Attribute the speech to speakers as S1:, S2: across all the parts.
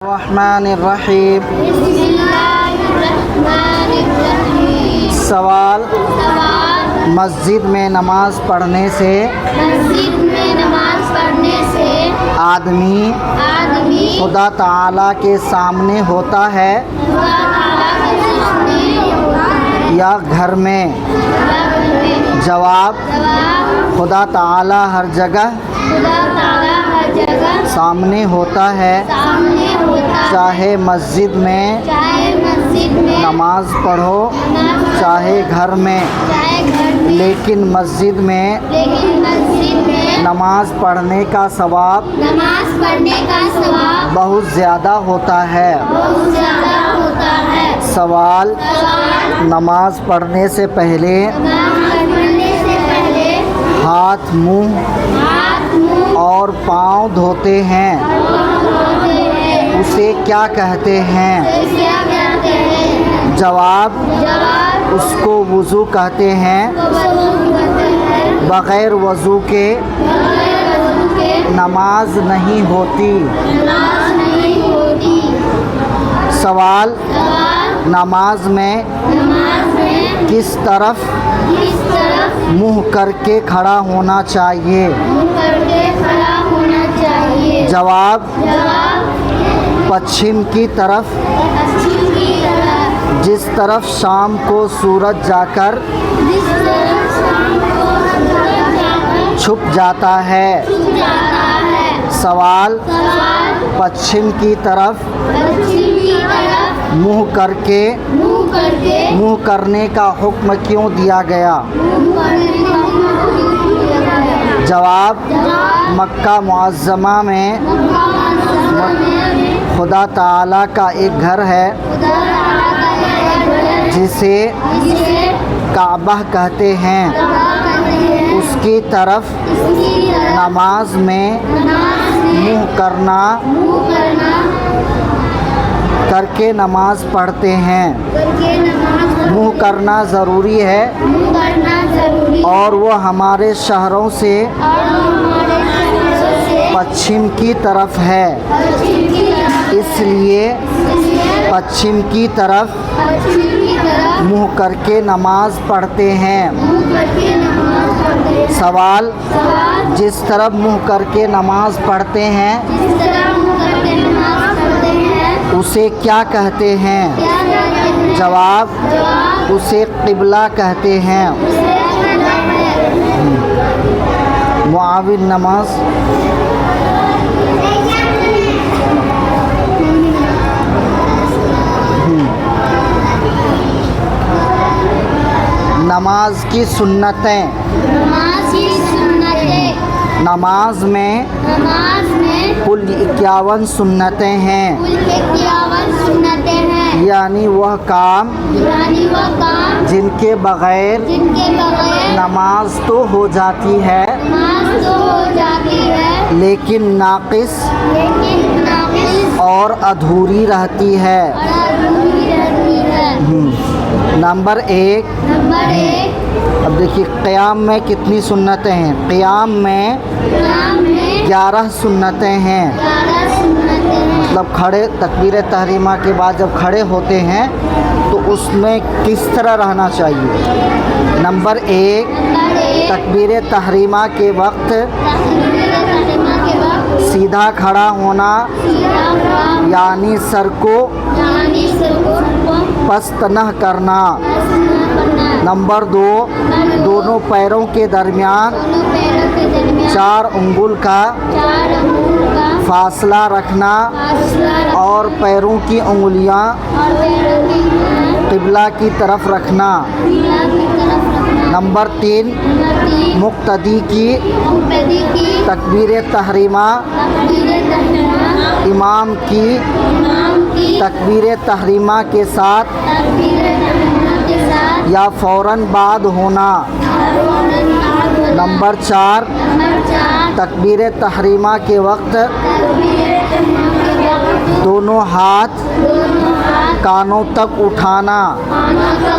S1: الرحمن الرحیم۔ سوال: مسجد میں نماز پڑھنے سے آدمی خدا تعالیٰ کے سامنے ہوتا ہے یا گھر میں؟ جواب: خدا تعالیٰ ہر جگہ سامنے ہوتا ہے، چاہے مسجد میں نماز پڑھو چاہے گھر میں، لیکن مسجد میں نماز پڑھنے کا ثواب بہت زیادہ ہوتا ہے۔ سوال: نماز پڑھنے سے پہلے ہاتھ، منہ اور پاؤں دھوتے ہیں، اسے کیا کہتے ہیں؟ جواب: اس کو وضو کہتے ہیں۔ بغیر وضو کے نماز نہیں ہوتی۔ سوال: نماز میں کس طرف منہ کر کے کھڑا ہونا چاہیے؟ جواب: پچھم کی طرف، جس طرف شام کو سورج جا کر چھپ جاتا ہے۔ سوال: پچھم کی طرف منہ کر کے منہ کرنے کا حکم کیوں دیا گیا؟ جواب: مکہ معظمہ میں خدا تعالیٰ کا ایک گھر ہے جسے کعبہ کہتے ہیں، اس کی طرف نماز میں منہ کر کے نماز پڑھتے ہیں۔ منہ کرنا ضروری ہے اور وہ ہمارے شہروں سے پچھم کی طرف ہے، اس لیے پچھم کی طرف منہ کر کے نماز پڑھتے ہیں۔ سوال: جس طرف منہ کر کے نماز پڑھتے ہیں اسے کیا کہتے ہیں؟ جواب: اسے قبلہ کہتے ہیں۔ معاون نماز نماز کی سنتیں۔ نماز میں کل 51 سنتیں ہیں، یعنی وہ کام جن کے بغیر نماز تو ہو جاتی ہے لیکن ناقص اور ادھوری رہتی ہے۔ نمبر 1، اب دیکھیے قیام میں کتنی سنتیں ہیں؟ قیام میں 11 سنتیں ہیں، مطلب کھڑے تکبیر تحریمہ کے بعد جب کھڑے ہوتے ہیں تو اس میں کس طرح رہنا چاہیے؟ نمبر 1، تکبیر تحریمہ کے وقت سیدھا کھڑا ہونا، یعنی سر کو پست نہ کرنا۔ نمبر 2، دونوں پیروں کے درمیان 4 انگل کا فاصلہ رکھنا اور پیروں کی انگلیاں قبلہ کی طرف رکھنا۔ نمبر 3، مقتدی کی تکبیر تحریمہ امام کی تکبیر تحریمہ کے ساتھ یا فوراً بعد ہونا۔ نمبر 4، تکبیر تحریمہ کے وقت دونوں ہاتھ کانوں تک اٹھانا۔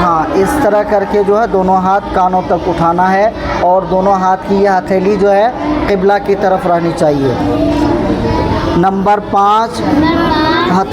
S1: ہاں، اس طرح کر کے جو ہے دونوں ہاتھ کانوں تک اٹھانا ہے اور دونوں ہاتھ کی یہ ہتھیلی جو ہے قبلہ کی طرف رہنی چاہیے۔ نمبر 5،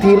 S1: 3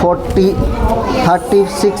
S1: 36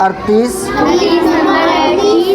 S1: 38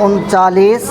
S1: 39